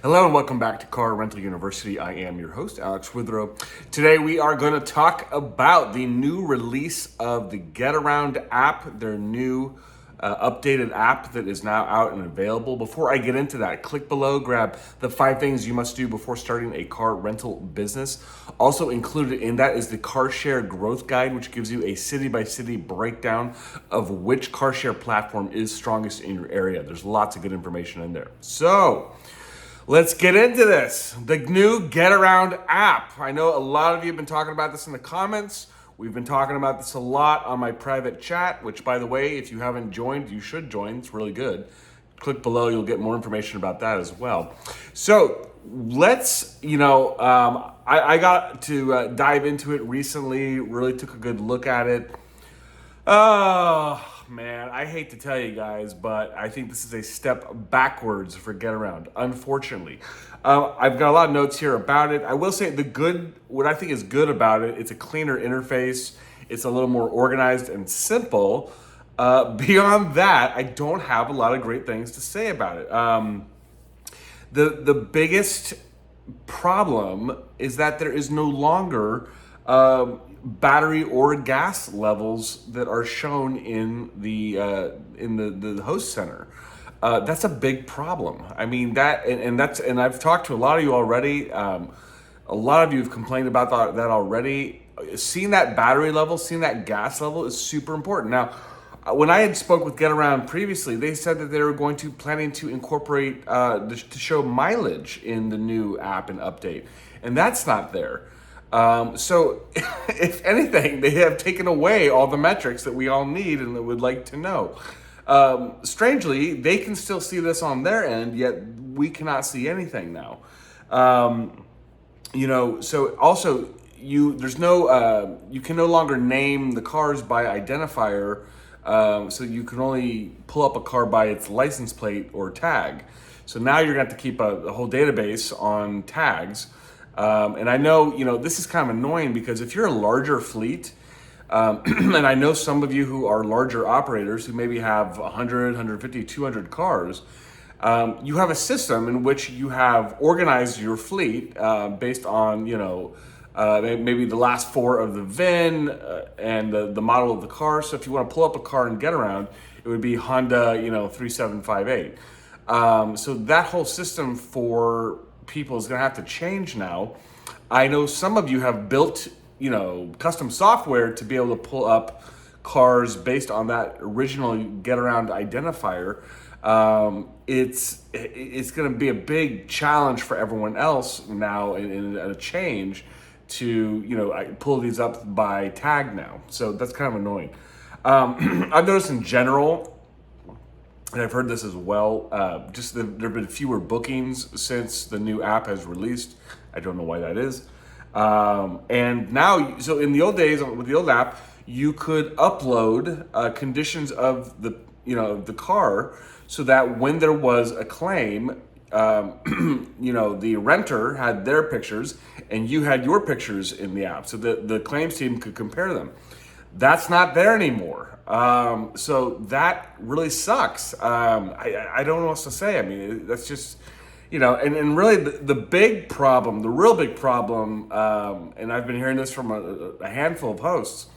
Hello and welcome back to Car Rental University. I am your host, Alex Withrow. Today we are going to talk about the new release of the Getaround app, their new updated app that is now out and available. Before I get into that, click below, grab the 5 things you must do before starting a car rental business. Also included in that is the carshare growth guide, which gives you a city-by-city breakdown of which carshare platform is strongest in your area. There's lots of good information in there. So, let's get into this. The new Getaround app. I know a lot of you have been talking about this in the comments. We've been talking about this a lot on my private chat, which, by the way, if you haven't joined, you should join. It's really good. Click below, you'll get more information about that as well. So let's, I got to dive into it recently, really took a good look at it. Oh, man, I hate to tell you guys, but I think this is a step backwards for Getaround, unfortunately. I've got a lot of notes here about it. I will say what I think is good about it, it's a cleaner interface. It's a little more organized and simple. Beyond that, I don't have a lot of great things to say about it. The biggest problem is that there is no longer battery or gas levels that are shown in the host center. That's a big problem. I mean and I've talked to a lot of you already. A lot of you have complained about that already. Seeing that battery level, seeing that gas level is super important. Now, when I had spoke with Getaround previously, they said that they were planning to incorporate to show mileage in the new app and update, and that's not there. So if anything, they have taken away all the metrics that we all need and that would like to know. Strangely, they can still see this on their end, yet we cannot see anything now. So also you can no longer name the cars by identifier. So you can only pull up a car by its license plate or tag. So now you're going to have to keep a whole database on tags. And I know, this is kind of annoying because if you're a larger fleet, and I know some of you who are larger operators who maybe have 100, 150, 200 cars, you have a system in which you have organized your fleet based on, maybe the last 4 of the VIN and the model of the car. So if you want to pull up a car and get around, it would be Honda, 3758. So that whole system for people is going to have to change now. I know some of you have built, custom software to be able to pull up cars based on that original Getaround identifier. It's going to be a big challenge for everyone else now in a change to, pull these up by tag now. So that's kind of annoying. I've noticed in general, and I've heard this as well, there have been fewer bookings since the new app has released. I don't know why that is. And now, so in the old days with the old app, you could upload conditions of the car so that when there was a claim, the renter had their pictures and you had your pictures in the app so that the claims team could compare them. That's not there anymore. So that really sucks. I don't know what else to say. I mean, that's just, and really the big problem, the real big problem, and I've been hearing this from a handful of hosts,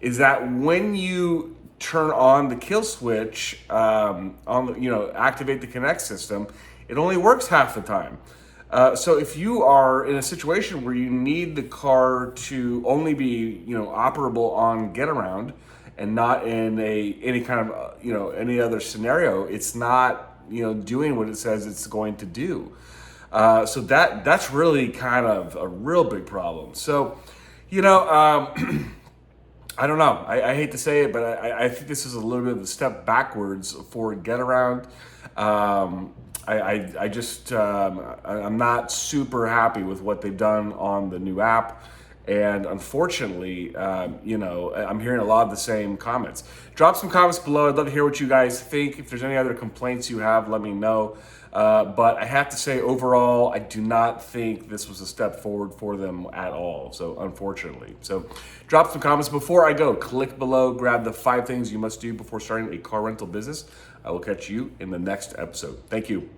is that when you turn on the kill switch, activate the Connect system, it only works half the time. So if you are in a situation where you need the car to only be, operable on Getaround and not in any kind of, any other scenario, it's not, doing what it says it's going to do. So that's really kind of a real big problem. So, I don't know. I hate to say it, but I think this is a little bit of a step backwards for Getaround. I'm not super happy with what they've done on the new app. And unfortunately, I'm hearing a lot of the same comments. Drop some comments below. I'd love to hear what you guys think. If there's any other complaints you have, let me know. But I have to say, overall, I do not think this was a step forward for them at all. So, unfortunately. So, drop some comments. Before I go, click below, grab the 5 things you must do before starting a car rental business. I will catch you in the next episode. Thank you.